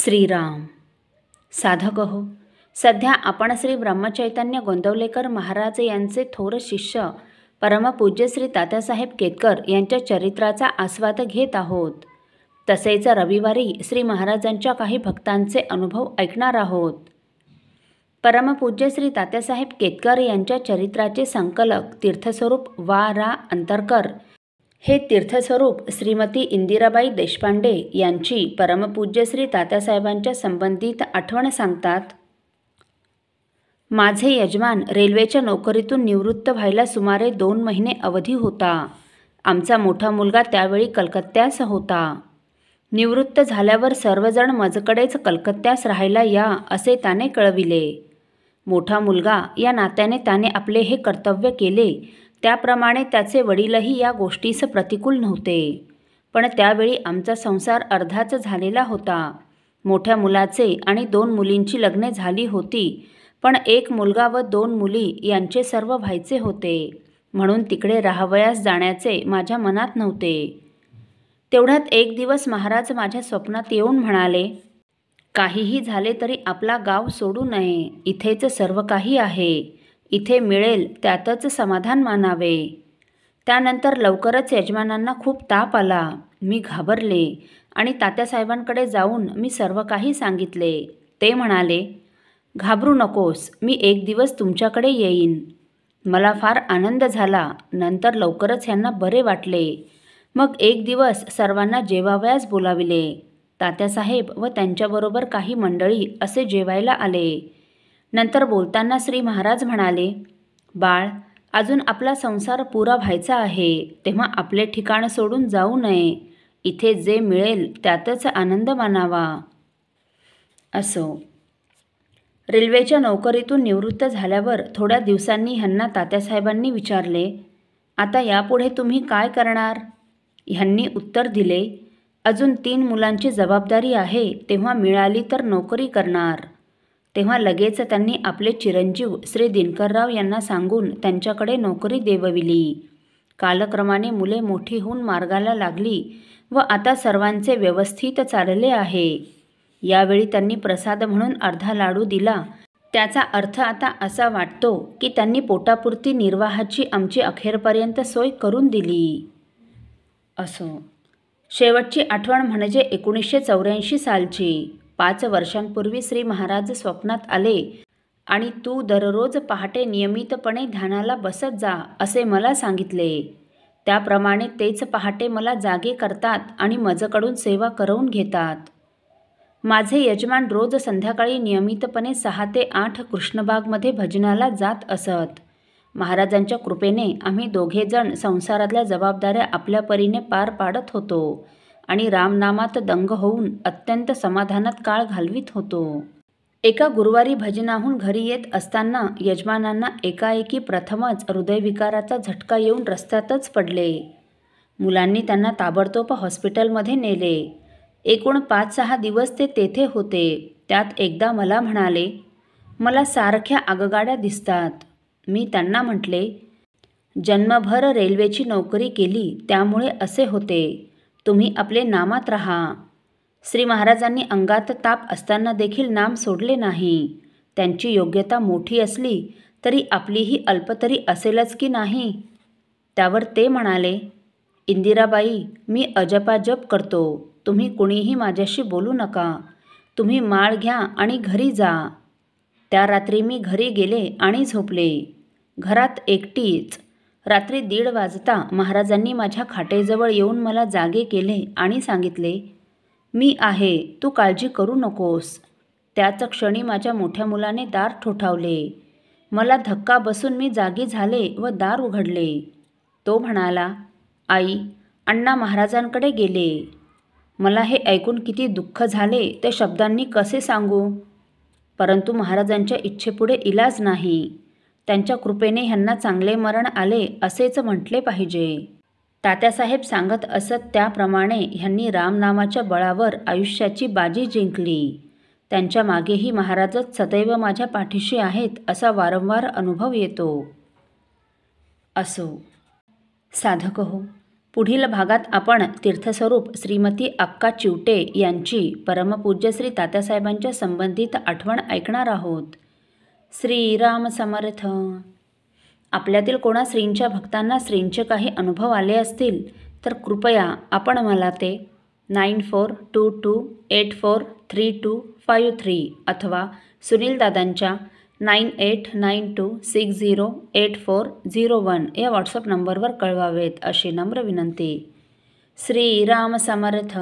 श्रीराम. साधक हो, सध्या आपण श्री ब्रह्मचैतन्य गोंदवलेकर महाराज यांचे थोर शिष्य परमपूज्य श्री तात्यासाहेब केतकर यांच्या चरित्राचा आस्वाद घेत आहोत. तसेच रविवारी श्री महाराजांच्या काही भक्तांचे अनुभव ऐकणार आहोत. परमपूज्य श्री तात्यासाहेब केतकर यांच्या चरित्राचे संकलक तीर्थस्वरूप वा रा अंतरकर हे तीर्थस्वरूप श्रीमती इंदिराबाई देशपांडे यांची परमपूज्य श्री तात्यासाहेबांच्या संबंधित आठवण सांगतात. माझे यजमान रेल्वेच्या नोकरीतून निवृत्त व्हायला सुमारे 2 महिने अवधी होता. आमचा मोठा मुलगा त्यावेळी कलकत्त्यास होता. निवृत्त झाल्यावर सर्वजण मजकडेच कलकत्त्यास राहायला या असे त्याने कळविले. मोठा मुलगा या नात्याने त्याने आपले हे कर्तव्य केले. त्याप्रमाणे त्याचे वडीलही या गोष्टीस प्रतिकूल नव्हते. पण त्यावेळी आमचा संसार अर्धाच झालेला होता. मोठ्या मुलाचे आणि 2 मुलींची लग्ने झाली होती, पण 1 मुलगा व 2 मुली यांचे सर्व व्हायचे होते. म्हणून तिकडे राहावयास जाण्याचे माझ्या मनात नव्हते. तेवढ्यात एक दिवस महाराज माझ्या स्वप्नात येऊन म्हणाले, काहीही झाले तरी आपला गाव सोडू नये. इथेच सर्व काही आहे. इथे मिळेल त्यातच समाधान मानावे. त्यानंतर लवकरच यजमानांना खूप ताप आला. मी घाबरले आणि तात्यासाहेबांकडे जाऊन मी सर्व काही सांगितले. ते म्हणाले, घाबरू नकोस, मी एक दिवस तुमच्याकडे येईन. मला फार आनंद झाला. नंतर लवकरच यांना बरे वाटले. मग एक दिवस सर्वांना जेवावयास बोलाविले. तात्यासाहेब व त्यांच्याबरोबर काही मंडळी असे जेवायला आले. नंतर बोलताना श्री महाराज म्हणाले, बाळ, अजून आपला संसार पुरा व्हायचा आहे, तेव्हा आपले ठिकाण सोडून जाऊ नये. इथे जे मिळेल त्यातच आनंद मानावा. असो. रेल्वेच्या नोकरीतून निवृत्त झाल्यावर थोड्या दिवसांनी ह्यांना तात्यासाहेबांनी विचारले, आता यापुढे तुम्ही काय करणार? ह्यांनी उत्तर दिले, अजून 3 मुलांची जबाबदारी आहे, तेव्हा मिळाली तर नोकरी करणार. तेव्हा लगेच त्यांनी आपले चिरंजीव श्री दिनकरराव यांना सांगून त्यांच्याकडे नोकरी देवविली. कालक्रमाने मुले मोठी होऊन मार्गाला लागली व आता सर्वांचे व्यवस्थित चालले आहे. यावेळी त्यांनी प्रसाद म्हणून अर्धा लाडू दिला. त्याचा अर्थ आता असा वाटतो की त्यांनी पोटापुरती निर्वाहाची आमची अखेरपर्यंत सोय करून दिली. असो. शेवटची आठवण म्हणजे 1984 सालची. 5 वर्षांपूर्वी श्री महाराज स्वप्नात आले आणि तू दररोज पहाटे नियमितपणे ध्यानाला बसत जा असे मला सांगितले. त्याप्रमाणे तेच पहाटे मला जागे करतात आणि माझ्याकडून सेवा करवून घेतात. माझे यजमान रोज संध्याकाळी नियमितपणे 6 ते 8 कृष्णबागमध्ये भजनाला जात असत. महाराजांच्या कृपेने आम्ही दोघेजण संसारातल्या जबाबदाऱ्या आपल्या परीने पार पाडत होतो आणि रामनामात दंग होऊन अत्यंत समाधानात काळ घालवित होतो. एका गुरुवारी भजनाहून घरी येत असताना यजमानांना एकाएकी प्रथमच हृदयविकाराचा झटका येऊन रस्त्यातच पडले. मुलांनी त्यांना ताबडतोब हॉस्पिटलमध्ये नेले. एकूण 5-6 दिवस ते तेथे होते. त्यात एकदा मला म्हणाले, मला सारख्या आगगाड्या दिसतात. मी त्यांना म्हटले, जन्मभर रेल्वेची नोकरी केली त्यामुळे असे होते. तुम्ही आपले नामात राहा. श्री महाराजांनी अंगात ताप असताना देखील नाम सोडले नाही. त्यांची योग्यता मोठी असली तरी आपलीही अल्पतरी असेलच की नाही? त्यावर ते म्हणाले, इंदिराबाई, मी अजपाजप करतो. तुम्ही कुणीही माझ्याशी बोलू नका. तुम्ही माळ घ्या आणि घरी जा. त्या रात्री मी घरी गेले आणि झोपले. घरात एकटीच. रात्री 1:30 वाजता महाराजांनी माझ्या खाटेजवळ येऊन मला जागे केले आणि सांगितले, मी आहे, तू काळजी करू नकोस. त्याच क्षणी माझ्या मोठ्या मुलाने दार ठोठावले. मला धक्का बसून मी जागी झाले व दार उघडले. तो म्हणाला, आई, अण्णा महाराजांकडे गेले. मला हे ऐकून किती दुःख झाले ते शब्दांनी कसे सांगू. परंतु महाराजांच्या इच्छेपुढे इलाज नाही. त्यांच्या कृपेने ह्यांना चांगले मरण आले असेच म्हटले पाहिजे. तात्यासाहेब सांगत असत त्याप्रमाणे ह्यांनी रामनामाच्या बळावर आयुष्याची बाजी जिंकली. त्यांच्या मागेही महाराजच सदैव माझ्या पाठीशी आहेत असा वारंवार अनुभव येतो. असो. साधक हो, पुढील भागात आपण तीर्थस्वरूप श्रीमती अक्का चिवटे यांची परमपूज्य श्री तात्यासाहेबांच्या संबंधित आठवण ऐकणार आहोत. श्रीराम समर्थ. आपल्यातील कोणा श्रींच्या भक्तांना श्रींचे काही अनुभव आले असतील तर कृपया आपण मला ते 9422843253 अथवा सुनीलदादांच्या 9892608401 या व्हॉट्सअप नंबरवर कळवावेत अशी नम्र विनंती. श्रीराम समर्थ.